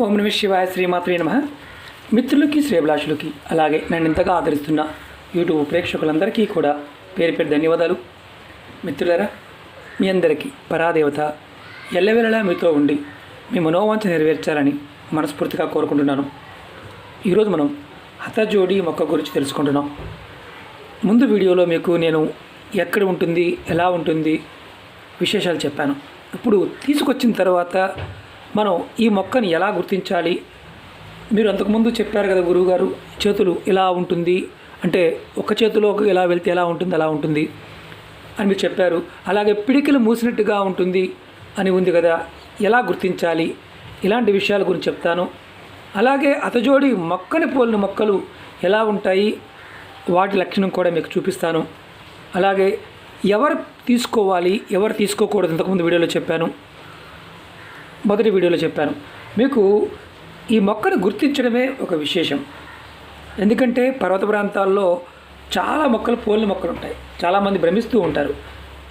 ఓం నమ శివాయ, శ్రీమాత్రే నమః. మిత్రులకి, శ్రేభిలాషులకి, అలాగే నన్ను ఇంతగా ఆదరిస్తున్న యూట్యూబ్ ప్రేక్షకులందరికీ కూడా పేరు పేరు ధన్యవాదాలు. మిత్రులారా, మీ అందరికీ పరాదేవత ఎల్లవేళలా మీతో ఉండి మీ మనోవాంఛ నెరవేర్చాలని మనస్ఫూర్తిగా కోరుకుంటున్నాను. ఈరోజు మనం హతజోడి మొక్క గురించి తెలుసుకుంటున్నాం. ముందు వీడియోలో మీకు నేను ఎక్కడ ఉంటుంది, ఎలా ఉంటుంది విశేషాలు చెప్పాను. ఇప్పుడు తీసుకొచ్చిన తర్వాత మనం ఈ మొక్కని ఎలా గుర్తించాలి, మీరు అంతకుముందు చెప్పారు కదా గురువుగారు, చేతులు ఇలా ఉంటుంది అంటే ఒక చేతిలో ఎలా వెళ్తే ఎలా ఉంటుంది అలా ఉంటుంది అని మీరు చెప్పారు. అలాగే పిడికిలు మూసినట్టుగా ఉంటుంది అని ఉంది కదా, ఎలా గుర్తించాలి, ఇలాంటి విషయాల గురించి చెప్తాను. అలాగే అతజోడి మొక్కని పోలిన మొక్కలు ఎలా ఉంటాయి, వాటి లక్షణం కూడా మీకు చూపిస్తాను. అలాగే ఎవరు తీసుకోవాలి, ఎవరు తీసుకోకూడదు ఇంతకుముందు వీడియోలో చెప్పాను, మొదటి వీడియోలో చెప్పాను. మీకు ఈ మొక్కను గుర్తించడమే ఒక విశేషం. ఎందుకంటే పర్వత ప్రాంతాల్లో చాలా మొక్కలు పోలిన మొక్కలు ఉంటాయి. చాలామంది భ్రమిస్తూ ఉంటారు,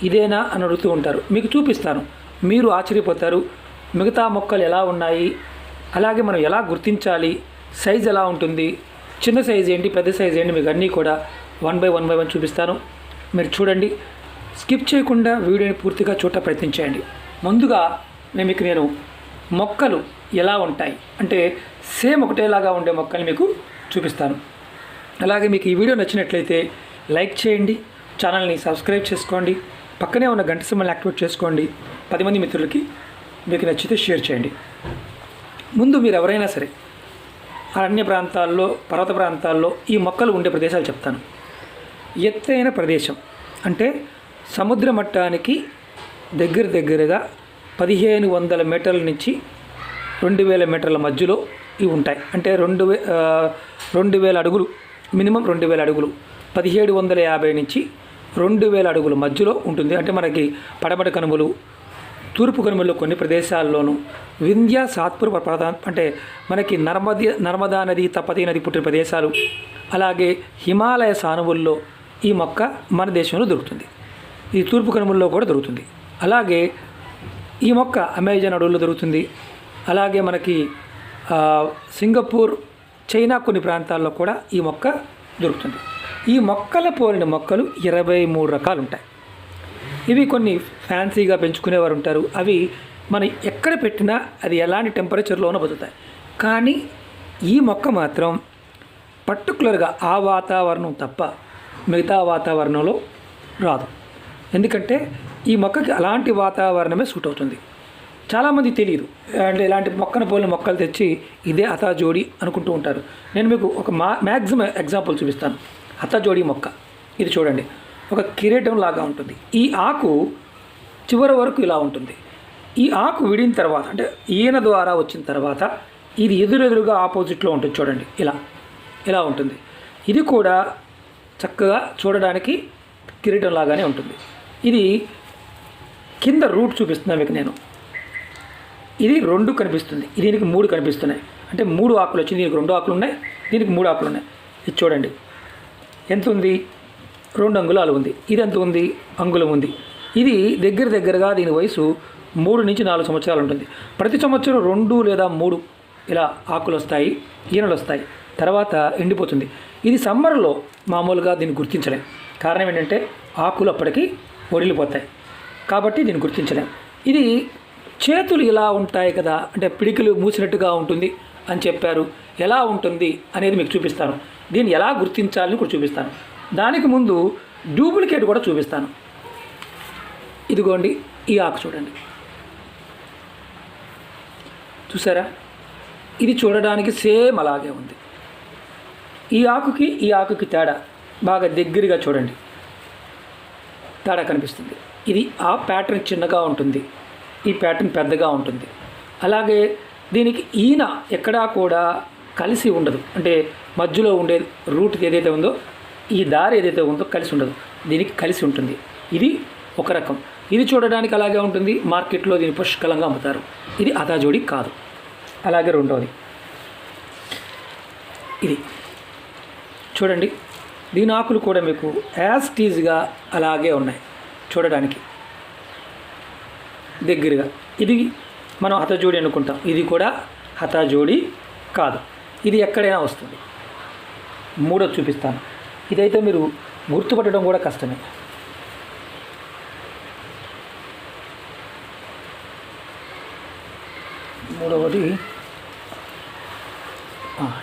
ఇదేనా అని అడుగుతూ ఉంటారు. మీకు చూపిస్తాను, మీరు ఆశ్చర్యపోతారు మిగతా మొక్కలు ఎలా ఉన్నాయి, అలాగే మనం ఎలా గుర్తించాలి, సైజ్ ఎలా ఉంటుంది, చిన్న సైజ్ ఏంటి, పెద్ద సైజ్ ఏంటి, మీకు అన్నీ కూడా వన్ బై వన్ చూపిస్తాను. మీరు చూడండి, స్కిప్ చేయకుండా వీడియోని పూర్తిగా చూడ ప్రయత్నించండి. ముందుగా నేను మొక్కలు ఎలా ఉంటాయి అంటే సేమ్ ఒకటేలాగా ఉండే మొక్కలు మీకు చూపిస్తాను. అలాగే మీకు ఈ వీడియో నచ్చినట్లయితే లైక్ చేయండి, ఛానల్ని సబ్స్క్రైబ్ చేసుకోండి, పక్కనే ఉన్న గంట సింబల్ని యాక్టివేట్ చేసుకోండి. 10 మంది మిత్రులకి మీకు నచ్చితే షేర్ చేయండి. ముందు మీరు ఎవరైనా సరే అరణ్య ప్రాంతాల్లో, పర్వత ప్రాంతాల్లో ఈ మొక్కలు ఉండే ప్రదేశాలు చెప్తాను. ఎత్తైన ప్రదేశం అంటే సముద్ర మట్టానికి దగ్గరగా 1500 మీటర్ల నుంచి 2000 మీటర్ల మధ్యలో ఇవి ఉంటాయి. అంటే 2000 అడుగులు, మినిమం 2000 అడుగులు, 1750 నుంచి 2000 అడుగుల మధ్యలో ఉంటుంది. అంటే మనకి పడమటి కనుమలు, తూర్పు కనుమల్లో కొన్ని ప్రదేశాల్లోనూ, వింధ్య సాత్పుర ప్రధాన అంటే మనకి నర్మదా నది, తపతీ నది పుట్టిన ప్రదేశాలు, అలాగే హిమాలయ సానువుల్లో ఈ మొక్క మన దేశంలో దొరుకుతుంది. ఇది తూర్పు కనుమల్లో కూడా దొరుకుతుంది. అలాగే ఈ మొక్క అమెజాన్ అడవుల్లో దొరుకుతుంది. అలాగే మనకి సింగపూర్, చైనా కొన్ని ప్రాంతాల్లో కూడా ఈ మొక్క దొరుకుతుంది. ఈ మొక్కల పోలిన మొక్కలు 23 రకాలు ఉంటాయి. ఇవి కొన్ని ఫ్యాన్సీగా పెంచుకునేవారు ఉంటారు. అవి మనం ఎక్కడ పెట్టినా అది ఎలాంటి టెంపరేచర్లోనూ బతుకుతాయి. కానీ ఈ మొక్క మాత్రం పర్టికులర్గా ఆ వాతావరణం తప్ప మిగతా వాతావరణంలో రాదు. ఎందుకంటే ఈ మొక్కకి అలాంటి వాతావరణమే సూట్ అవుతుంది. చాలామంది తెలియదు, అంటే ఇలాంటి మొక్కను పోలిన మొక్కలు తెచ్చి ఇదే హతజోడి అనుకుంటూ ఉంటారు. నేను మీకు ఒక మ్యాక్సిమం ఎగ్జాంపుల్ చూపిస్తాను. హతజోడి మొక్క ఇది చూడండి, ఒక కిరీటం లాగా ఉంటుంది. ఈ ఆకు చివరి వరకు ఇలా ఉంటుంది. ఈ ఆకు విడిన తర్వాత అంటే ఈయన ద్వారా వచ్చిన తర్వాత ఇది ఎదురెదురుగా ఆపోజిట్లో ఉంటుంది. చూడండి, ఇలా ఉంటుంది. ఇది కూడా చక్కగా చూడడానికి కిరీటం లాగానే ఉంటుంది. ఇది కింద రూట్ చూపిస్తున్నా మీకు నేను. ఇది 2 కనిపిస్తుంది, దీనికి 3 కనిపిస్తున్నాయి. అంటే 3 ఆకులు వచ్చింది, దీనికి 2 ఆకులు ఉన్నాయి, దీనికి 3 ఆకులు ఉన్నాయి. ఇది చూడండి ఎంత ఉంది, 2 అంగుళాలు ఉంది. ఇది ఎంత ఉంది, అంగుళం ఉంది. ఇది దగ్గరగా దీని వయసు 3 నుంచి 4 సంవత్సరాలు ఉంటుంది. ప్రతి సంవత్సరం 2 లేదా 3 ఇలా ఆకులు వస్తాయి, ఈనెలు వస్తాయి, తర్వాత ఎండిపోతుంది. ఇది సమ్మర్లో మామూలుగా దీన్ని గుర్తించలేం. కారణం ఏంటంటే ఆకులు అప్పటికి ఒడిలిపోతాయి, కాబట్టి దీన్ని గుర్తించలేం. ఇది చేతులు ఇలా ఉంటాయి కదా, అంటే పిడికిలు మూసినట్టుగా ఉంటుంది అని చెప్పారు. ఎలా ఉంటుంది అనేది మీకు చూపిస్తాను. దీన్ని ఎలా గుర్తించాలని కూడా చూపిస్తాను. దానికి ముందు డూప్లికేట్ కూడా చూపిస్తాను. ఇదిగోండి, ఈ ఆకు చూడండి, చూసారా? ఇది చూడడానికి సేమ్ అలాగే ఉంది. ఈ ఆకుకి తేడా బాగా దగ్గరగా చూడండి, తేడా కనిపిస్తుంది. ఇది ఆ ప్యాటర్న్ చిన్నగా ఉంటుంది, ఈ ప్యాటర్న్ పెద్దగా ఉంటుంది. అలాగే దీనికి ఈయన ఎక్కడా కూడా కలిసి ఉండదు. అంటే మధ్యలో ఉండే రూట్ ఏదైతే ఉందో, ఈ దారి ఏదైతే ఉందో కలిసి ఉండదు, దీనికి కలిసి ఉంటుంది. ఇది ఒక రకం. ఇది చూడడానికి అలాగే ఉంటుంది, మార్కెట్లో దీన్ని పుష్కలంగా అమ్ముతారు. ఇది హతజోడి కాదు. అలాగే రెండవది ఇది చూడండి, దీని ఆకులు కూడా మీకు యాజ్ టీజ్గా అలాగే ఉన్నాయి చూడడానికి దగ్గరగా. ఇది మనం హతజోడి అనుకుంటాం. ఇది కూడా హతా జోడి కాదు. ఇది ఎక్కడైనా వస్తుంది. మూడోది చూపిస్తాను. ఇదైతే మీరు గుర్తుపట్టడం కూడా కష్టమే. మూడవది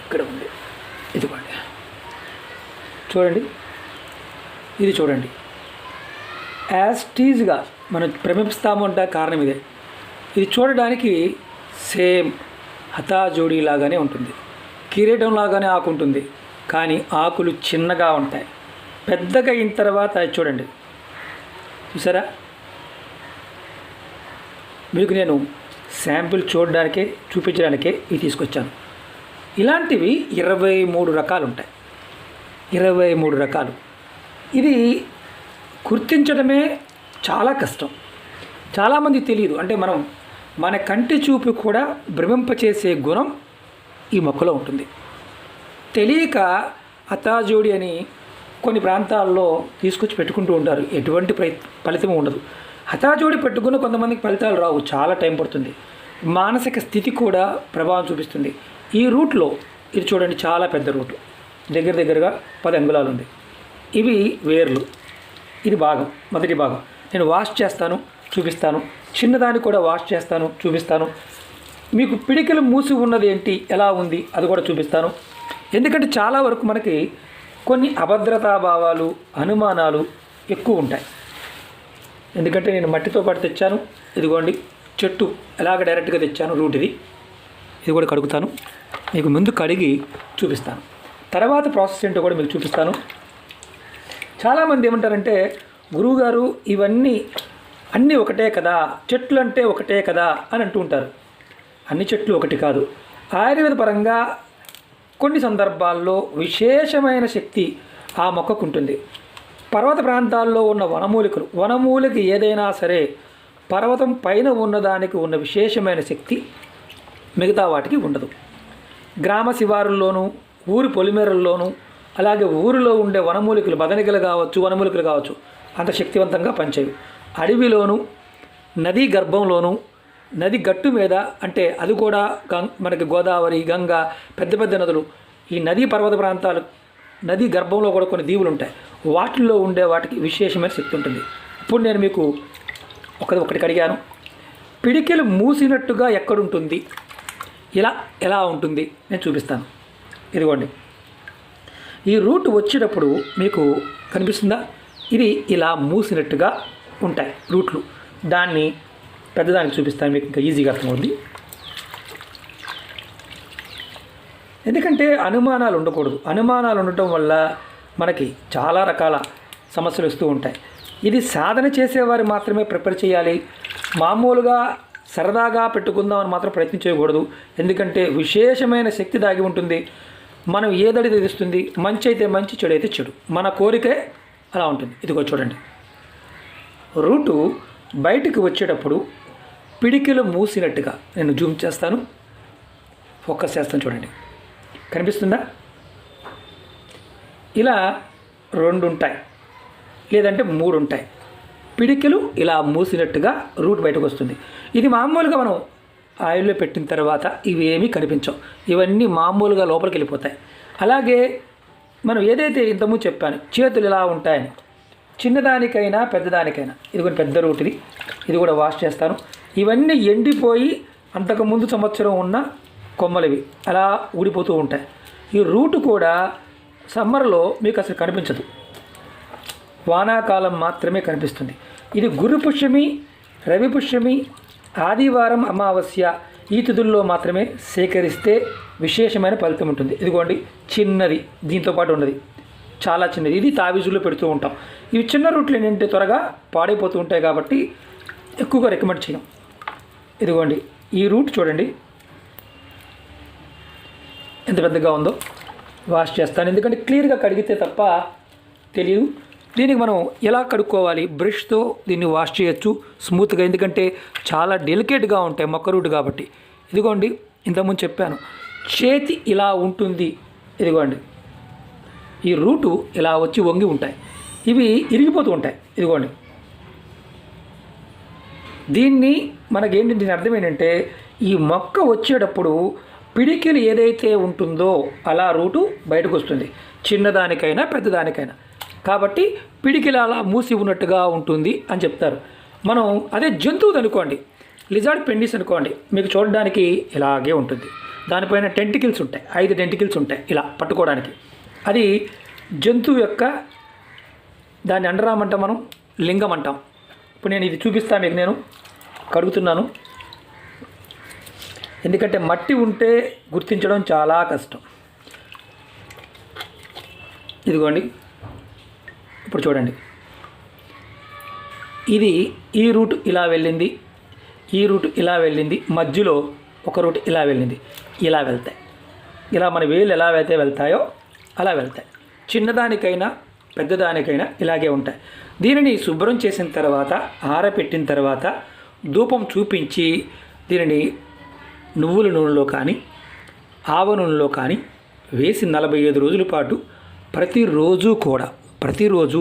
ఇక్కడ ఉంది. ఇదిగోండి, చూడండి. ఇది చూడండి, యాస్టీజ్గా మనం భ్రమిస్తాము అంటే కారణం ఇదే. ఇది చూడడానికి సేమ్ హతాజోడి లాగానే ఉంటుంది, కిరీటం లాగానే ఆకు ఉంటుంది, కానీ ఆకులు చిన్నగా ఉంటాయి. పెద్దగా అయిన తర్వాత చూడండి, చూసారా? మీకు నేను శాంపిల్ చూడడానికే చూపించడానికే ఇవి తీసుకొచ్చాను. ఇలాంటివి 23 రకాలు ఉంటాయి. 23 రకాలు. ఇది గుర్తించడమే చాలా కష్టం. చాలామంది తెలియదు. అంటే మన కంటి చూపు కూడా భ్రమింపచేసే గుణం ఈ మొక్కలో ఉంటుంది. తెలియక హతాజోడి అని కొన్ని ప్రాంతాల్లో తీసుకొచ్చి పెట్టుకుంటూ ఉంటారు. ఎటువంటి ఫలితం ఉండదు. హతాజోడి పెట్టుకున్న కొంతమందికి ఫలితాలు రావు, చాలా టైం పడుతుంది. మానసిక స్థితి కూడా ప్రభావం చూపిస్తుంది. ఈ రూట్లో ఇది చూడండి, చాలా పెద్ద రూటు, దగ్గరగా 10 అంగుళాలు ఉంది. ఇవి వేర్లు. ఇది భాగం, మొదటి భాగం. నేను వాష్ చేస్తాను, చూపిస్తాను. చిన్నదాన్ని కూడా వాష్ చేస్తాను, చూపిస్తాను. మీకు పిడికిలు మూసి ఉన్నది ఏంటి, ఎలా ఉంది, అది కూడా చూపిస్తాను. ఎందుకంటే చాలా వరకు మనకి కొన్ని అభద్రతా భావాలు, అనుమానాలు ఎక్కువ ఉంటాయి. ఎందుకంటే నేను మట్టితో పాటు తెచ్చాను. ఇదిగోండి, చెట్టు ఎలాగ డైరెక్ట్గా తెచ్చాను, రూట్ ఇది కూడా కడుగుతాను. మీకు ముందు కడిగి చూపిస్తాను. తర్వాత ప్రాసెస్ ఏంటో కూడా మీకు చూపిస్తాను. చాలామంది ఏమంటారంటే, గురువుగారు ఇవన్నీ అన్నీ ఒకటే కదా, చెట్లు అంటే ఒకటే కదా అని అంటూ ఉంటారు. అన్ని చెట్లు ఒకటి కాదు. ఆయుర్వేద పరంగా కొన్ని సందర్భాల్లో విశేషమైన శక్తి ఆ మొక్కకు ఉంటుంది. పర్వత ప్రాంతాల్లో ఉన్న వనమూలికి ఏదైనా సరే పర్వతం పైన ఉన్నదానికి ఉన్న విశేషమైన శక్తి మిగతా వాటికి ఉండదు. గ్రామ శివారుల్లోనూ, ఊరి పొలిమేరల్లోనూ, అలాగే ఊరిలో ఉండే వనమూలికలు, బదనికలు కావచ్చు, వనమూలికలు కావచ్చు, అంత శక్తివంతంగా పనిచేయవు. అడవిలోనూ, నదీ గర్భంలోనూ, నది గట్టు మీద, అంటే అది కూడా మనకి గోదావరి, గంగ, పెద్ద నదులు, ఈ నదీ పర్వత ప్రాంతాలు, నదీ గర్భంలో కూడా కొన్ని దీవులు ఉంటాయి. వాటిల్లో ఉండే వాటికి విశేషమైన శక్తి ఉంటుంది. ఇప్పుడు నేను మీకు ఒకటి అడిగాను, పిడికిలు మూసినట్టుగా ఎక్కడుంటుంది, ఎలా ఉంటుంది నేను చూపిస్తాను. ఇదిగోండి, ఈ రూట్ వచ్చేటప్పుడు మీకు కనిపిస్తుందా? ఇది ఇలా మూసినట్టుగా ఉంటాయి రూట్లు. దాన్ని పెద్దదానికి చూపిస్తాను, మీకు ఇంకా ఈజీగా అర్థమవుతుంది. ఎందుకంటే అనుమానాలు ఉండకూడదు. అనుమానాలు ఉండటం వల్ల మనకి చాలా రకాల సమస్యలు వస్తూ ఉంటాయి. ఇది సాధన చేసేవారు మాత్రమే ప్రిపేర్ చేయాలి. మామూలుగా సరదాగా పెట్టుకుందామని మాత్రం ప్రయత్నం చేయకూడదు. ఎందుకంటే విశేషమైన శక్తి దాగి ఉంటుంది. మనం ఏదడితే తెలుస్తుంది. మంచి అయితే మంచి, చెడు అయితే చెడు. మన కోరికే అలా ఉంటుంది. ఇదిగో చూడండి, రూటు బయటికి వచ్చేటప్పుడు పిడికిలు మూసినట్టుగా నేను జూమ్ చేస్తాను, ఫోకస్ చేస్తాను. చూడండి, కనిపిస్తుందా? ఇలా 2 ఉంటాయి, లేదంటే 3 ఉంటాయి. పిడికిలు ఇలా మూసినట్టుగా రూట్ బయటకు వస్తుంది. ఇది మామూలుగా మనం ఆయిల్లో పెట్టిన తర్వాత ఇవి ఏమీ కనిపించవు. ఇవన్నీ మామూలుగా లోపలికి వెళ్ళిపోతాయి. అలాగే మనం ఏదైతే ఇంతకుముందు చెప్పాను, చేతులు ఇలా ఉంటాయని, చిన్నదానికైనా పెద్దదానికైనా. ఇది కూడా పెద్ద రూట్. ఇది కూడా వాష్ చేస్తాను. ఇవన్నీ ఎండిపోయి అంతకుముందు సంవత్సరం ఉన్న కొమ్మలవి అలా ఊడిపోతూ ఉంటాయి. ఈ రూటు కూడా సమ్మర్లో మీకు అసలు కనిపించదు, వానాకాలం మాత్రమే కనిపిస్తుంది. ఇది గురు పుష్యమి, రవి పుష్యమి, ఆదివారం, అమావాస్య ఈ తిథుల్లో మాత్రమే సేకరిస్తే విశేషమైన ఫలితం ఉంటుంది. ఇదిగోండి, చిన్నది దీంతో పాటు ఉన్నది, చాలా చిన్నది. ఇది తావీజుల్లో పెడుతూ ఉంటాం. ఇవి చిన్న రూట్లు ఏంటంటే త్వరగా పాడైపోతూ ఉంటాయి కాబట్టి ఎక్కువగా రికమెండ్ చేయం. ఇదిగోండి, ఈ రూట్ చూడండి ఎంత పెద్దగా ఉందో. వాష్ చేస్తాను, ఎందుకంటే క్లియర్గా కడిగితే తప్ప తెలియదు. దీనికి మనం ఎలా కడుక్కోవాలి, బ్రష్తో దీన్ని వాష్ చేయొచ్చు స్మూత్గా, ఎందుకంటే చాలా డెలికేట్గా ఉంటాయి మొక్క రూట్ కాబట్టి. ఇదిగోండి, ఇంతకుముందు చెప్పాను, చేతి ఇలా ఉంటుంది. ఇదిగోండి, ఈ రూటు ఇలా వచ్చి వంగి ఉంటాయి, ఇవి ఇరిగిపోతూ ఉంటాయి. ఇదిగోండి, దీన్ని మనకేంటి, దీని అర్థం ఏంటంటే ఈ మొక్క వచ్చేటప్పుడు పిడికిలు ఏదైతే ఉంటుందో అలా రూటు బయటకు వస్తుంది, చిన్నదానికైనా పెద్దదానికైనా. కాబట్టి పిడికిలు అలా మూసి ఉన్నట్టుగా ఉంటుంది అని చెప్తారు. మనం అదే జంతువుది అనుకోండి, లిజార్డ్ పెండిస్ అనుకోండి, మీకు చూడడానికి ఇలాగే ఉంటుంది. దానిపైన టెంటికిల్స్ ఉంటాయి, 5 టెంటికిల్స్ ఉంటాయి ఇలా పట్టుకోవడానికి. అది జంతువు యొక్క దాన్ని అండరాం అంటాం, మనం లింగం అంటాం. ఇప్పుడు నేను ఇది చూపిస్తాను మీకు, నేను కడుగుతున్నాను. ఎందుకంటే మట్టి ఉంటే గుర్తించడం చాలా కష్టం. ఇదిగోండి, ఇప్పుడు చూడండి, ఇది ఈ రూట్ ఇలా వెళ్ళింది, ఈ రూట్ ఇలా వెళ్ళింది, మధ్యలో ఒక రూట్ ఇలా వెళ్ళింది. ఇలా వెళ్తాయి, ఇలా మన వేలు ఎలా అయితే వెళ్తాయో అలా వెళ్తాయి. చిన్నదానికైనా పెద్దదానికైనా ఇలాగే ఉంటాయి. దీనిని శుభ్రం చేసిన తర్వాత, ఆరబెట్టిన తర్వాత ధూపం చూపించి దీనిని నువ్వుల నూనెలో కానీ ఆవ నూనెలో కానీ వేసి 45 రోజుల పాటు ప్రతిరోజు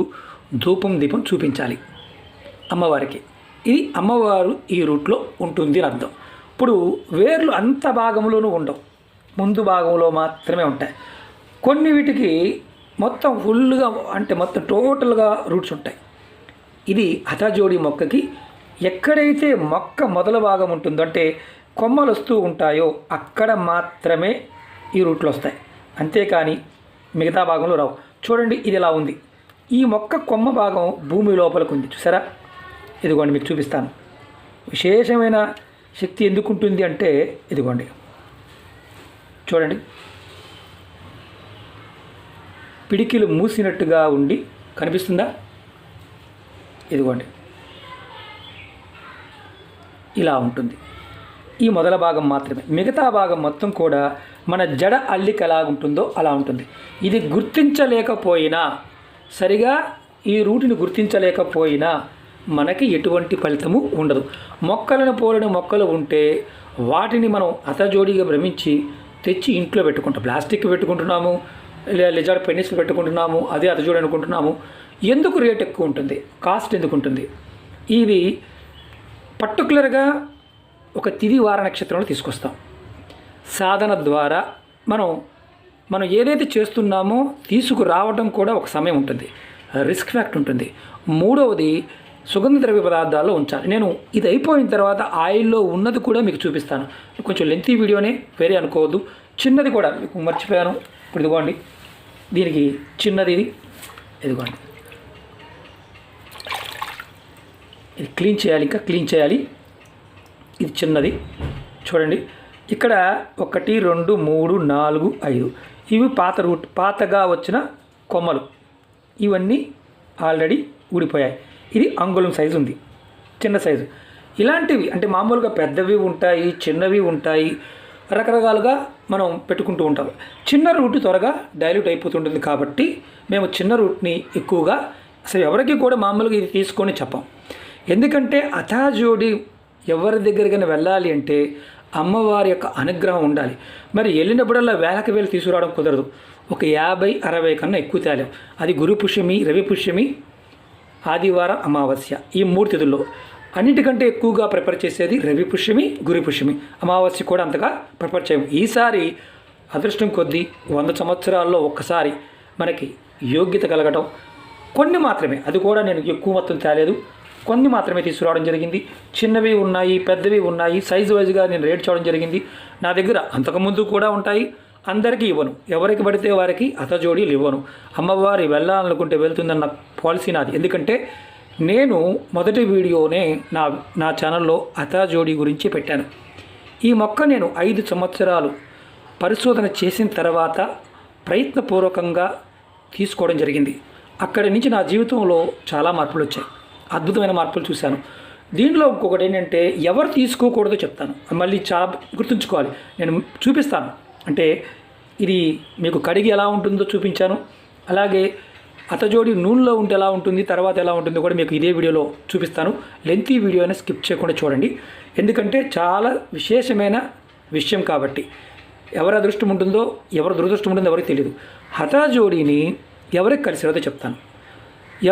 ధూపం దీపం చూపించాలి అమ్మవారికి. ఇది అమ్మవారు ఈ రూట్లో ఉంటుంది అని అర్థం. ఇప్పుడు వేర్లు అంత భాగంలోనూ ఉండవు, ముందు భాగంలో మాత్రమే ఉంటాయి. కొన్ని వీటికి మొత్తం ఫుల్గా, అంటే మొత్తం టోటల్గా రూట్స్ ఉంటాయి. ఇది హఠజోడి మొక్కకి ఎక్కడైతే మొక్క మొదల భాగం ఉంటుందో, అంటే కొమ్మలు వస్తూ ఉంటాయో అక్కడ మాత్రమే ఈ రూట్లు వస్తాయి, అంతేకాని మిగతా భాగంలో రావు. చూడండి, ఇది ఇలా ఉంది. ఈ మొక్క కొమ్మ భాగం భూమి లోపలికి ఉంది, చూసారా? ఇదిగోండి, మీకు చూపిస్తాను. విశేషమైన శక్తి ఎందుకు ఉంటుంది అంటే, ఇదిగోండి చూడండి, పిడికిలు మూసినట్టుగా ఉండి కనిపిస్తుందా? ఇదిగోండి, ఇలా ఉంటుంది. ఈ మొదల భాగం మాత్రమే, మిగతా భాగం మొత్తం కూడా మన జడ అల్లిక ఎలా ఉంటుందో అలా ఉంటుంది. ఇది గుర్తించలేకపోయినా, సరిగా ఈ రూటుని గుర్తించలేకపోయినా మనకి ఎటువంటి ఫలితము ఉండదు. మొక్కలను పోలిన మొక్కలు ఉంటే వాటిని మనం అతజోడిగా భ్రమించి తెచ్చి ఇంట్లో పెట్టుకుంటాం. ప్లాస్టిక్ పెట్టుకుంటున్నాము, లిజార్డ్ పెన్నిస్ పెట్టుకుంటున్నాము, అదే అతజోడి అనుకుంటున్నాము. ఎందుకు రేట్ ఎక్కువ ఉంటుంది, కాస్ట్ ఎందుకు ఉంటుంది? ఇది పర్టికులర్గా ఒక తిథి వార నక్షత్రంలో తీసుకొస్తాం. సాధన ద్వారా మనం ఏదైతే చేస్తున్నామో తీసుకురావడం కూడా ఒక సమయం ఉంటుంది, రిస్క్ ఫ్యాక్టర్ ఉంటుంది. మూడవది, సుగంధ ద్రవ్య పదార్థాల్లో ఉంచాలి. నేను ఇది అయిపోయిన తర్వాత ఆయిల్లో ఉన్నది కూడా మీకు చూపిస్తాను. కొంచెం లెంతీ వీడియోనే, వేరే అనుకోవద్దు. చిన్నది కూడా మీకు మర్చిపోయాను. ఇప్పుడు ఇదిగోండి, దీనికి చిన్నది ఇది, ఇదిగోండి, ఇది క్లీన్ చేయాలి, ఇంకా క్లీన్ చేయాలి. ఇది చిన్నది చూడండి, ఇక్కడ 1 2 3 4 5 ఇవి పాతగా వచ్చిన కొమ్మలు. ఇవన్నీ ఆల్రెడీ ఊడిపోయాయి. ఇది అంగుళం సైజు ఉంది, చిన్న సైజు. ఇలాంటివి అంటే మామూలుగా పెద్దవి ఉంటాయి, చిన్నవి ఉంటాయి, రకరకాలుగా మనం పెట్టుకుంటూ ఉంటాం. చిన్న రూట్ త్వరగా డైల్యూట్ అయిపోతుంటుంది కాబట్టి మేము చిన్న రూట్ని ఎక్కువగా అసలు ఎవరికి కూడా మామూలుగా ఇది తీసుకొని చెప్పాం. ఎందుకంటే అథాజోడి ఎవరి దగ్గరికైనా వెళ్ళాలి అంటే అమ్మవారి యొక్క అనుగ్రహం ఉండాలి. మరి వెళ్ళినప్పుడల్లా వేలకు వేలు తీసుకురావడం కుదరదు. ఒక 50-60 కన్నా ఎక్కువ తేలేం. అది గురు పుష్యమి, రవి పుష్యమి, ఆదివారం, అమావాస్య, ఈ 3 తిథుల్లో అన్నిటికంటే ఎక్కువగా ప్రిపేర్ చేసేది రవి పుష్యమి, గురు పుష్యమి. అమావాస్య కూడా అంతగా ప్రిపేర్ చేయము. ఈసారి అదృష్టం కొద్దీ 100 సంవత్సరాల్లో ఒక్కసారి మనకి యోగ్యత కలగటం, కొన్ని మాత్రమే, అది కూడా నేను ఎక్కువ మొత్తం తేలేదు, కొన్ని మాత్రమే తీసుకురావడం జరిగింది. చిన్నవి ఉన్నాయి, పెద్దవి ఉన్నాయి, సైజు వైజ్గా నేను రేట్ చేయడం జరిగింది. నా దగ్గర అంతకుముందు కూడా ఉంటాయి, అందరికీ ఇవ్వను, ఎవరికి పడితే వారికి అతజోడీలు ఇవ్వను. అమ్మవారి వెళ్ళాలనుకుంటే వెళ్తుందన్న పాలసీ నాది. ఎందుకంటే నేను మొదటి వీడియోనే నా ఛానల్లో అతజోడీ గురించి పెట్టాను. ఈ మొక్క నేను 5 సంవత్సరాలు పరిశోధన చేసిన తర్వాత ప్రయత్నపూర్వకంగా తీసుకోవడం జరిగింది. అక్కడి నుంచి నా జీవితంలో చాలా మార్పులు వచ్చాయి, అద్భుతమైన మార్పులు చూశాను. దీంట్లో ఇంకొకటి ఏంటంటే, ఎవరు తీసుకోకూడదో చెప్తాను, మళ్ళీ చాలా గుర్తుంచుకోవాలి. నేను చూపిస్తాను, అంటే ఇది మీకు కడిగి ఎలా ఉంటుందో చూపించాను, అలాగే అతజోడి నూనెలో ఉంటే ఎలా ఉంటుంది, తర్వాత ఎలా ఉంటుందో కూడా మీకు ఇదే వీడియోలో చూపిస్తాను. లెంతీ వీడియోని స్కిప్ చేయకుండా చూడండి, ఎందుకంటే చాలా విశేషమైన విషయం కాబట్టి. ఎవరి అదృష్టం ఉంటుందో ఎవరి దురదృష్టం ఉంటుందో ఎవరికి తెలియదు. హఠజోడిని ఎవరికి కలిసిరదో చెప్తాను.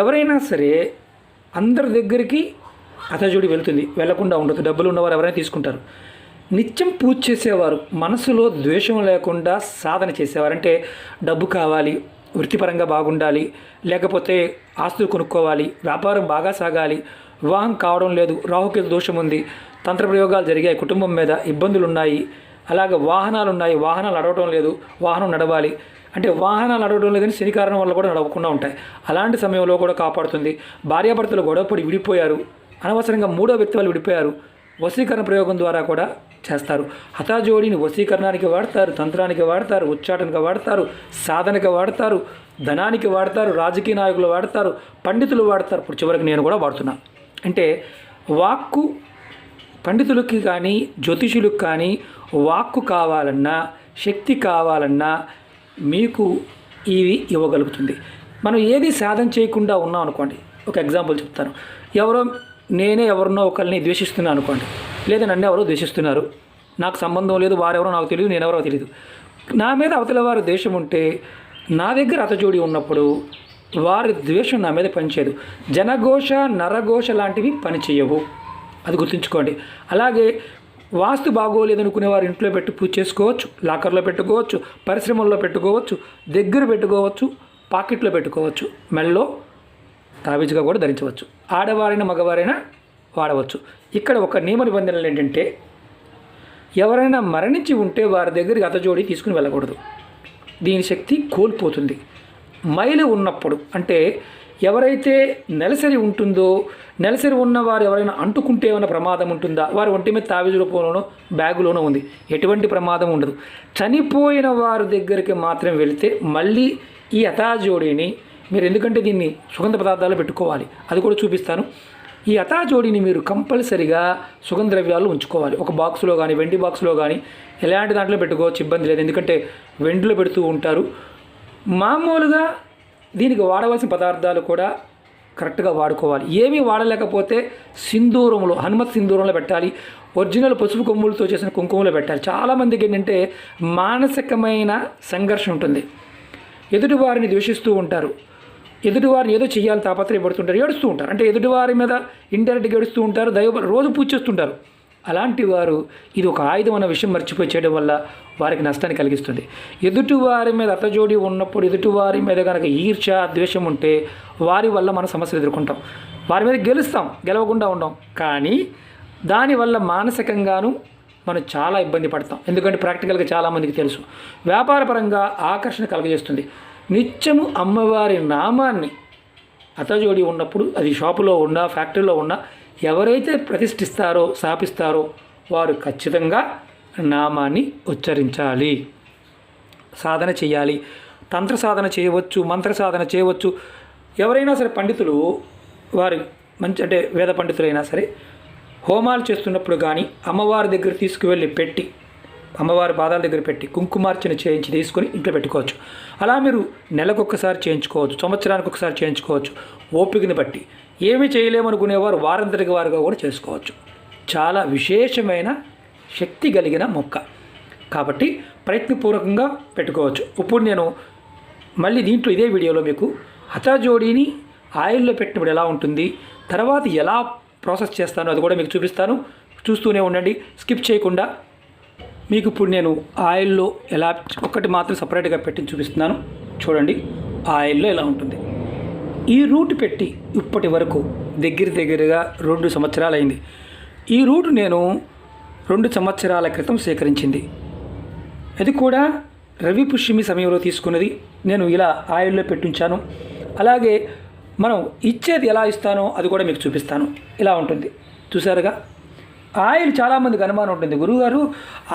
ఎవరైనా సరే అందరి దగ్గరికి హఠజోడి వెళ్తుంది, వెళ్లకుండా ఉండదు. డబ్బులు ఉన్నవారు ఎవరైనా తీసుకుంటారు. నిత్యం పూజ చేసేవారు, మనసులో ద్వేషం లేకుండా సాధన చేసేవారు. అంటే డబ్బు కావాలి, వృత్తిపరంగా బాగుండాలి, లేకపోతే ఆస్తులు కొనుక్కోవాలి, వ్యాపారం బాగా సాగాలి, వివాహం కావడం లేదు, రాహుకేతు దోషం ఉంది, తంత్ర ప్రయోగాలు జరిగాయి, కుటుంబం మీద ఇబ్బందులు ఉన్నాయి, అలాగే వాహనాలు ఉన్నాయి, వాహనాలు నడవడం లేదు, వాహనం నడవాలి. అంటే వాహనాలు నడవడం లేదని శని కారణం వల్ల కూడా నడవకుండా ఉంటాయి. అలాంటి సమయంలో కూడా కాపాడుతుంది. భార్యాభర్తలు గొడవపడి విడిపోయారు, అనవసరంగా మూడో వ్యక్తి వాళ్ళు విడిపోయారు, వశీకరణ ప్రయోగం ద్వారా కూడా చేస్తారు. హఠాజోడిని వశీకరణానికి వాడతారు, తంత్రానికి వాడతారు, ఉచ్చాటనకి వాడతారు, సాధనకి వాడతారు, ధనానికి వాడతారు, రాజకీయ నాయకులు వాడతారు, పండితులు వాడతారు. ఇప్పుడు చివరికి నేను కూడా వాడుతున్నా. అంటే వాక్కు పండితులకి కానీ జ్యోతిషులకు కానీ వాక్కు కావాలన్నా, శక్తి కావాలన్నా మీకు ఇవి ఇవ్వగలుగుతుంది. మనం ఏది సాధన చేయకుండా ఉన్నాం అనుకోండి. ఒక ఎగ్జాంపుల్ చెప్తాను. నేనే ఎవరినో ఒకరిని ద్వేషిస్తున్నాను అనుకోండి, లేదా నన్ను ఎవరో ద్వేషిస్తున్నారు, నాకు సంబంధం లేదు, వారెవరో నాకు తెలియదు, నేనెవరో తెలియదు, నా మీద అవతల వారి ద్వేషం ఉంటే నా దగ్గర అతజోడి ఉన్నప్పుడు వారి ద్వేషం నా మీద పనిచేయదు. జనఘోష నరఘోష లాంటివి పనిచేయవు, అది గుర్తుంచుకోండి. అలాగే వాస్తు బాగోలేదనుకునే వారు ఇంట్లో పెట్టి పూజ చేసుకోవచ్చు, లాకర్లో పెట్టుకోవచ్చు, పరిశ్రమల్లో పెట్టుకోవచ్చు, దగ్గర పెట్టుకోవచ్చు, పాకెట్లో పెట్టుకోవచ్చు, మెల్లో తాబీజుగా కూడా ధరించవచ్చు. ఆడవారైనా మగవారైనా వాడవచ్చు. ఇక్కడ ఒక నియమ నిబంధనలు ఏంటంటే, ఎవరైనా మరణించి ఉంటే వారి దగ్గరికి అతజోడి తీసుకుని వెళ్ళకూడదు. దీని శక్తి కోల్పోతుంది. మైలు ఉన్నప్పుడు, అంటే ఎవరైతే నెలసరి ఉంటుందో, నెలసరి ఉన్నవారు ఎవరైనా అంటుకుంటే ఏమైనా ప్రమాదం ఉంటుందా, వారి ఒంటి మీద తాబీజు రూపంలోనో బ్యాగులోనో ఉంది, ఎటువంటి ప్రమాదం ఉండదు. చనిపోయిన వారి దగ్గరికి మాత్రం వెళితే మళ్ళీ ఈ అతాజోడిని మీరు, ఎందుకంటే దీన్ని సుగంధ పదార్థాలు పెట్టుకోవాలి, అది కూడా చూపిస్తాను. ఈ అతాజోడిని మీరు కంపల్సరిగా సుగంధ ద్రవ్యాలు ఉంచుకోవాలి. ఒక బాక్స్లో కానీ, వెండి బాక్స్లో కానీ, ఎలాంటి దాంట్లో పెట్టుకోవచ్చు, ఇబ్బంది లేదు. ఎందుకంటే వెండిలో పెడుతూ ఉంటారు. మామూలుగా దీనికి వాడవలసిన పదార్థాలు కూడా కరెక్ట్గా వాడుకోవాలి. ఏమీ వాడలేకపోతే సింధూరంలో, హనుమత్ సింధూరంలో పెట్టాలి. ఒరిజినల్ పసుపు కొమ్ములతో చేసిన కుంకుమలో పెట్టాలి. చాలామందికి ఏంటంటే మానసికమైన సంఘర్షణ ఉంటుంది. ఎదుటివారిని ద్వేషిస్తూ ఉంటారు, ఎదుటివారిని ఏదో చేయాలని తాపత్రయపడుతుంటారు, ఏడుస్తూ ఉంటారు. అంటే ఎదుటివారి మీద ఇండైరెక్ట్గా ఏడుస్తూ ఉంటారు, రోజు పూజ చేస్తుంటారు. అలాంటి వారు ఇది ఒక ఆయుధం అన్న విషయం మర్చిపోయి చేయడం వల్ల వారికి నష్టాన్ని కలిగిస్తుంది. ఎదుటివారి మీద అతజోడి ఉన్నప్పుడు, ఎదుటివారి మీద కనుక ఈర్ష్య ద్వేషం ఉంటే వారి వల్ల మనం సమస్యలు ఎదుర్కొంటాం. వారి మీద గెలవకుండా ఉండం, కానీ దానివల్ల మానసికంగాను మనం చాలా ఇబ్బంది పడతాం. ఎందుకంటే ప్రాక్టికల్గా చాలామందికి తెలుసు. వ్యాపారపరంగా ఆకర్షణ కలుగజేస్తుంది. నిత్యము అమ్మవారి నామాన్ని అతజోడి ఉన్నప్పుడు, అది షాపులో ఉన్నా, ఫ్యాక్టరీలో ఉన్నా, ఎవరైతే ప్రతిష్ఠిస్తారో, స్థాపిస్తారో వారు ఖచ్చితంగా నామాన్ని ఉచ్చరించాలి, సాధన చేయాలి. తంత్ర సాధన చేయవచ్చు, మంత్ర సాధన చేయవచ్చు. ఎవరైనా సరే పండితులు, వారు మంచి, అంటే వేద పండితులైనా సరే, హోమాలు చేస్తున్నప్పుడు కానీ అమ్మవారి దగ్గర తీసుకువెళ్ళి పెట్టి, అమ్మవారి పాదాల దగ్గర పెట్టి కుంకుమార్చన చేయించి తీసుకొని ఇంట్లో పెట్టుకోవచ్చు. అలా మీరు నెలకొకసారి చేయించుకోవచ్చు, సంవత్సరానికి ఒకసారి చేయించుకోవచ్చు, ఓపికని బట్టి. ఏమీ చేయలేమనుకునేవారు వారంతటికి వారుగా కూడా చేసుకోవచ్చు. చాలా విశేషమైన శక్తి కలిగిన మొక్క కాబట్టి ప్రయత్నపూర్వకంగా పెట్టుకోవచ్చు. ఇప్పుడు నేను మళ్ళీ దీంట్లో ఇదే వీడియోలో మీకు హతాజోడిని ఆయిల్లో పెట్టినప్పుడు ఎలా ఉంటుంది, తర్వాత ఎలా ప్రాసెస్ చేస్తానో అది కూడా మీకు చూపిస్తాను. చూస్తూనే ఉండండి, స్కిప్ చేయకుండా. మీకు ఇప్పుడు నేను ఆయిల్లో ఎలా, ఒక్కటి మాత్రం సపరేట్గా పెట్టి చూపిస్తున్నాను. చూడండి ఆయిల్లో ఎలా ఉంటుంది. ఈ రూట్ పెట్టి ఇప్పటి వరకు దగ్గరగా 2 సంవత్సరాలు అయింది. ఈ రూట్ నేను 2 సంవత్సరాల క్రితం సేకరించింది. అది కూడా రవి పుష్యమి సమయంలో తీసుకున్నది. నేను ఇలా ఆయిల్లో పెట్టించాను. అలాగే మనం ఇచ్చేది ఎలా ఇస్తానో అది కూడా మీకు చూపిస్తాను. ఇలా ఉంటుంది, చూసారుగా. ఆయిల్ చాలామందికి అనుమానం ఉంటుంది, గురువుగారు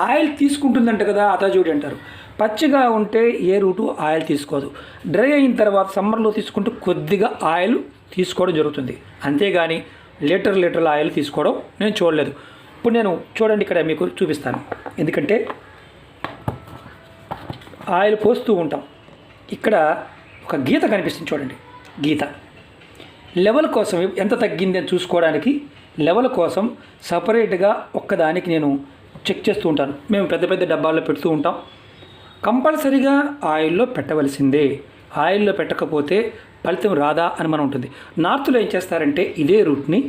ఆయిల్ తీసుకుంటుందంట కదా అతాజోడి అంటారు. పచ్చిగా ఉంటే ఏ రూటు ఆయిల్ తీసుకోదు. డ్రై అయిన తర్వాత సమ్మర్లో తీసుకుంటూ కొద్దిగా ఆయిల్ తీసుకోవడం జరుగుతుంది. అంతేగాని లీటర్ల ఆయిల్ తీసుకోవడం నేను చూడలేదు. ఇప్పుడు నేను చూడండి, ఇక్కడ మీకు చూపిస్తాను. ఎందుకంటే ఆయిల్ పోస్తూ ఉంటాం. ఇక్కడ ఒక గీత కనిపిస్తుంది, చూడండి. గీత లెవెల్ కోసం ఎంత తగ్గింది అని చూసుకోవడానికి లెవెల్ కోసం సపరేట్గా ఒక్కదానికి నేను చెక్ చేస్తూ ఉంటాను. మేము పెద్ద డబ్బాల్లో పెడుతూ ఉంటాం. కంపల్సరీగా ఆయిల్లో పెట్టవలసిందే. ఆయిల్లో పెట్టకపోతే ఫలితం రాదా అని మనం ఉంటుంది. నార్త్లో ఏం చేస్తారంటే ఇదే రూట్ని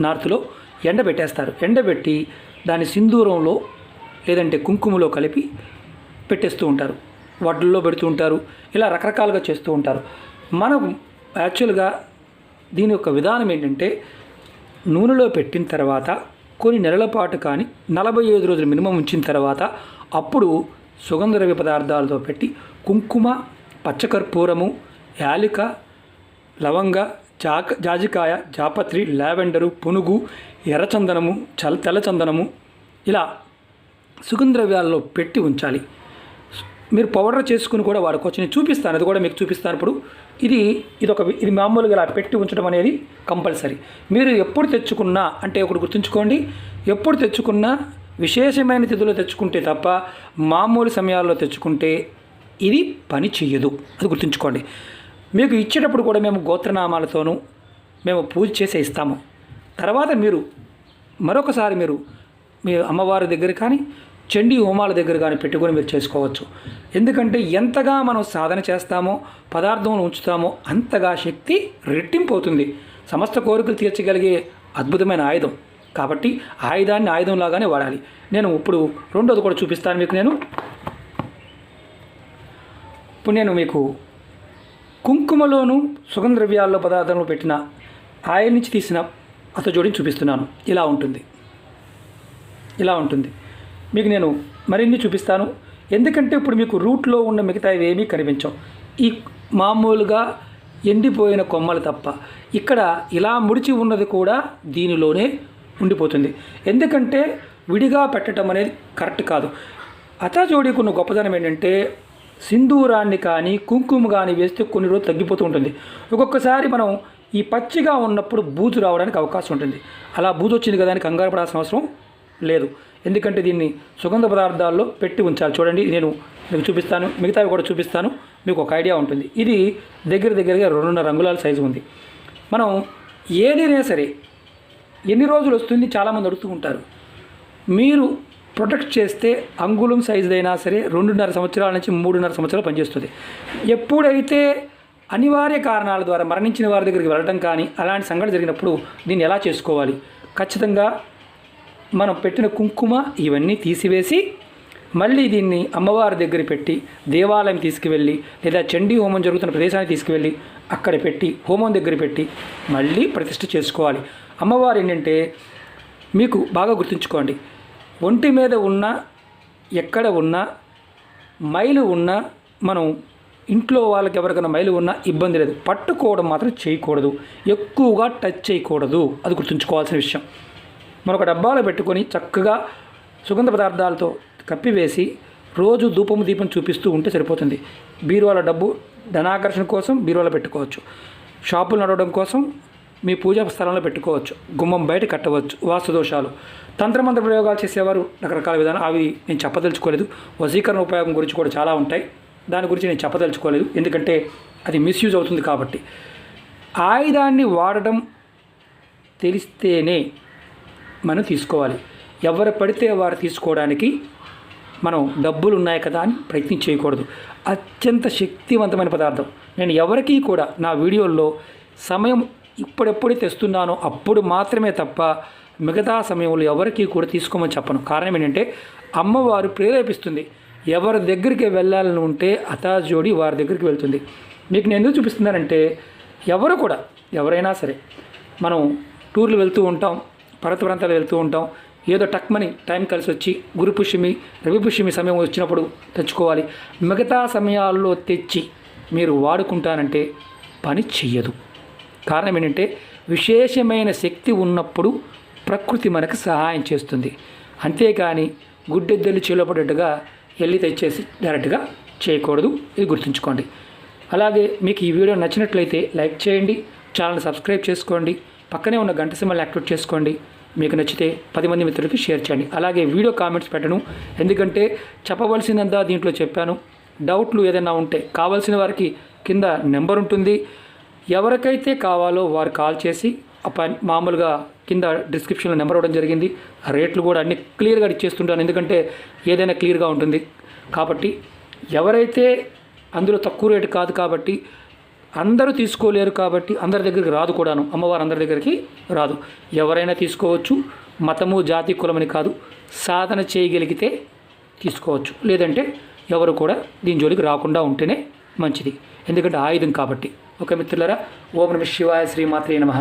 నార్త్లో ఎండబెట్టేస్తారు. ఎండబెట్టి దాని సింధూరంలో లేదంటే కుంకుమలో కలిపి పెట్టేస్తూ ఉంటారు, వడ్లలో పెడుతూ ఉంటారు, ఇలా రకరకాలుగా చేస్తూ ఉంటారు. మనం యాక్చువల్గా దీని యొక్క విధానం ఏంటంటే నూనెలో పెట్టిన తర్వాత కొన్ని నెలల పాటు కానీ 45 రోజులు మినిమం ఉంచిన తర్వాత అప్పుడు సుగంధ ద్రవ్య పదార్థాలతో పెట్టి కుంకుమ, పచ్చకర్పూరము, యాలిక, లవంగ, జాజికాయ, జాపత్రి, లావెండరు, పునుగు, ఎర్రచందనము, తెల్లచందనము ఇలా సుగంధ ద్రవ్యాల్లో పెట్టి ఉంచాలి. మీరు పౌడర్ చేసుకుని కూడా వాడుకోవచ్చు. నేను చూపిస్తాను, అది కూడా మీకు చూపిస్తాను. ఇప్పుడు ఇది మామూలుగా ఇలా పెట్టి ఉంచడం అనేది కంపల్సరీ. మీరు ఎప్పుడు తెచ్చుకున్నా అంటే ఒకటి గుర్తుంచుకోండి, ఎప్పుడు తెచ్చుకున్నా విశేషమైన తిథిలో తెచ్చుకుంటే తప్ప మామూలు సమయాల్లో తెచ్చుకుంటే ఇది పని చెయ్యదు, అది గుర్తుంచుకోండి. మీకు ఇచ్చేటప్పుడు కూడా మేము గోత్రనామాలతోనూ మేము పూజ చేసే ఇస్తాము. తర్వాత మీరు మరొకసారి మీ అమ్మవారి దగ్గర కానీ చండీ హోమాల దగ్గర కానీ పెట్టుకొని మీరు చేసుకోవచ్చు. ఎందుకంటే ఎంతగా మనం సాధన చేస్తామో, పదార్థం ఉంచుతామో అంతగా శక్తి రెట్టింపు అవుతుంది. సమస్త కోరికలు తీర్చగలిగే అద్భుతమైన ఆయుధం కాబట్టి ఆయుధాన్ని ఆయుధంలాగానే వాడాలి. నేను ఇప్పుడు రెండోది కూడా చూపిస్తాను మీకు. ఇప్పుడు నేను మీకు కుంకుమలోను సుగంధ ద్రవ్యాల్లో పదార్థంలో పెట్టిన ఆయిల్ నుంచి తీసిన అతజోడిని చూపిస్తున్నాను. ఇలా ఉంటుంది. మీకు నేను మరిన్ని చూపిస్తాను. ఎందుకంటే ఇప్పుడు మీకు రూట్లో ఉన్న మిగతా ఏమీ కనిపించవు, ఈ మామూలుగా ఎండిపోయిన కొమ్మలు తప్ప. ఇక్కడ ఇలా ముడిచి ఉన్నది కూడా దీనిలోనే ఉండిపోతుంది. ఎందుకంటే విడిగా పెట్టడం అనేది కరెక్ట్ కాదు. అతజోడికి ఉన్న గొప్పదనం ఏంటంటే సింధూరాన్ని కానీ కుంకుమ కానీ వేస్తే కొన్ని రోజులు తగ్గిపోతూ ఉంటుంది. ఒక్కొక్కసారి మనం ఈ పచ్చిగా ఉన్నప్పుడు బూజు రావడానికి అవకాశం ఉంటుంది. అలా బూజు వచ్చింది కదా అని కంగారు పడాల్సిన అవసరం లేదు. ఎందుకంటే దీన్ని సుగంధ పదార్థాల్లో పెట్టి ఉంచాలి. చూడండి, నేను మీకు చూపిస్తాను, మిగతావి కూడా చూపిస్తాను, మీకు ఒక ఐడియా ఉంటుంది. ఇది దగ్గరగా 2.5 అంగుళాల సైజు ఉంది. మనం ఏదైనా సరే ఎన్ని రోజులు వస్తుంది చాలామంది అడుగుతూ ఉంటారు. మీరు ప్రొటెక్ట్ చేస్తే అంగుళం సైజుదైనా సరే 2.5 సంవత్సరాల నుంచి 3.5 సంవత్సరాలు పనిచేస్తుంది. ఎప్పుడైతే అనివార్య కారణాల ద్వారా మరణించిన వారి దగ్గరికి వెళ్ళడం కానీ అలాంటి సంఘటన జరిగినప్పుడు దీన్ని ఎలా చేసుకోవాలి? ఖచ్చితంగా మనం పెట్టిన కుంకుమ ఇవన్నీ తీసివేసి మళ్ళీ దీన్ని అమ్మవారి దగ్గర పెట్టి దేవాలయం తీసుకువెళ్ళి లేదా చండీ హోమం జరుగుతున్న ప్రదేశానికి తీసుకువెళ్ళి అక్కడ పెట్టి హోమం దగ్గర పెట్టి మళ్ళీ ప్రతిష్ఠ చేసుకోవాలి. అమ్మవారు ఏంటంటే మీకు బాగా గుర్తుంచుకోండి, ఒంటి మీద ఉన్న ఎక్కడ ఉన్నా మైలు ఉన్నా మనం ఇంట్లో వాళ్ళకి ఎవరికైనా మైలు ఉన్నా ఇబ్బంది లేదు, పట్టుకోవడం మాత్రం చేయకూడదు, ఎక్కువగా టచ్ చేయకూడదు, అది గుర్తుంచుకోవాల్సిన విషయం. మరొక డబ్బాలో పెట్టుకొని చక్కగా సుగంధ పదార్థాలతో కప్పివేసి రోజు దీపం చూపిస్తూ ఉంటే సరిపోతుంది. బీరువాల డబ్బు ధనాకర్షణ కోసం బీరువాలో పెట్టుకోవచ్చు, షాపులు నడవడం కోసం మీ పూజా స్థలంలో పెట్టుకోవచ్చు, గుమ్మం బయట కట్టవచ్చు. వాస్తు దోషాలు, తంత్రమంత్ర ప్రయోగాలు చేసేవారు రకరకాల విధానం, అవి నేను చెప్పదలుచుకోలేదు. వశీకరణ ఉపయోగం గురించి కూడా చాలా ఉంటాయి, దాని గురించి నేను చెప్పదలుచుకోలేదు ఎందుకంటే అది మిస్యూజ్ అవుతుంది. కాబట్టి ఆయుధాన్ని వాడడం తెలిస్తేనే మనం తీసుకోవాలి. ఎవరు పడితే వారు తీసుకోవడానికి మనం డబ్బులు ఉన్నాయి కదా అని ప్రయత్నం చేయకూడదు. అత్యంత శక్తివంతమైన పదార్థం. నేను ఎవరికీ కూడా నా వీడియోల్లో సమయం ఇప్పుడెప్పుడు తెస్తున్నానో అప్పుడు మాత్రమే తప్ప మిగతా సమయంలో ఎవరికీ కూడా తీసుకోమని చెప్పను. కారణం ఏంటంటే అమ్మవారు ప్రేరేపిస్తుంది. ఎవరి దగ్గరికి వెళ్ళాలని ఉంటే అతజోడి వారి దగ్గరికి వెళ్తుంది. మీకు నేను ఎందుకు చూపిస్తున్నానంటే ఎవరైనా సరే మనం టూర్లు వెళ్తూ ఉంటాం, పర్వత ప్రాంతాలు వెళ్తూ ఉంటాం, ఏదో టక్మని టైం కలిసి వచ్చి గురు పుష్యమి రవి పుష్యమి సమయం వచ్చినప్పుడు తెచ్చుకోవాలి. మిగతా సమయాల్లో తెచ్చి మీరు వాడుకుంటానంటే పని చెయ్యదు. కారణం ఏంటంటే విశేషమైన శక్తి ఉన్నప్పుడు ప్రకృతి మనకు సహాయం చేస్తుంది. అంతేకాని గుడ్డెద్దెలు చేలోపడేట్టుగా వెళ్ళి తెచ్చేసి డైరెక్ట్గా చేయకూడదు, ఇది గుర్తుంచుకోండి. అలాగే మీకు ఈ వీడియో నచ్చినట్లయితే లైక్ చేయండి, ఛానల్ సబ్స్క్రైబ్ చేసుకోండి, పక్కనే ఉన్న గంట సింబల్ని యాక్టివేట్ చేసుకోండి. మీకు నచ్చితే 10 మంది మిత్రులకి షేర్ చేయండి. అలాగే వీడియో కామెంట్స్ పెట్టను, ఎందుకంటే చెప్పవలసినంతా దీంట్లో చెప్పాను. డౌట్లు ఏదైనా ఉంటే కావాల్సిన వారికి కింద నెంబర్ ఉంటుంది, ఎవరికైతే కావాలో వారు కాల్ చేసి మామూలుగా కింద డిస్క్రిప్షన్లో నెంబర్ ఇవ్వడం జరిగింది. రేట్లు కూడా అన్ని క్లియర్గా ఇచ్చేస్తుంటాను, ఎందుకంటే ఏదైనా క్లియర్గా ఉంటుంది. కాబట్టి ఎవరైతే అందులో తక్కువ రేటు కాదు కాబట్టి అందరూ తీసుకోలేరు, కాబట్టి అందరి దగ్గరికి రాదు కూడాను, అమ్మవారు అందరి దగ్గరికి రాదు. ఎవరైనా తీసుకోవచ్చు, మతము జాతి కులమని కాదు, సాధన చేయగలిగితే తీసుకోవచ్చు. లేదంటే ఎవరు కూడా దీని జోలికి రాకుండా ఉంటేనే మంచిది. ఎందుకంటే ఆయుధం కాబట్టి. ఓకే మిత్రులారా, ఓం నమః శివాయ, శ్రీమాత్రే నమః.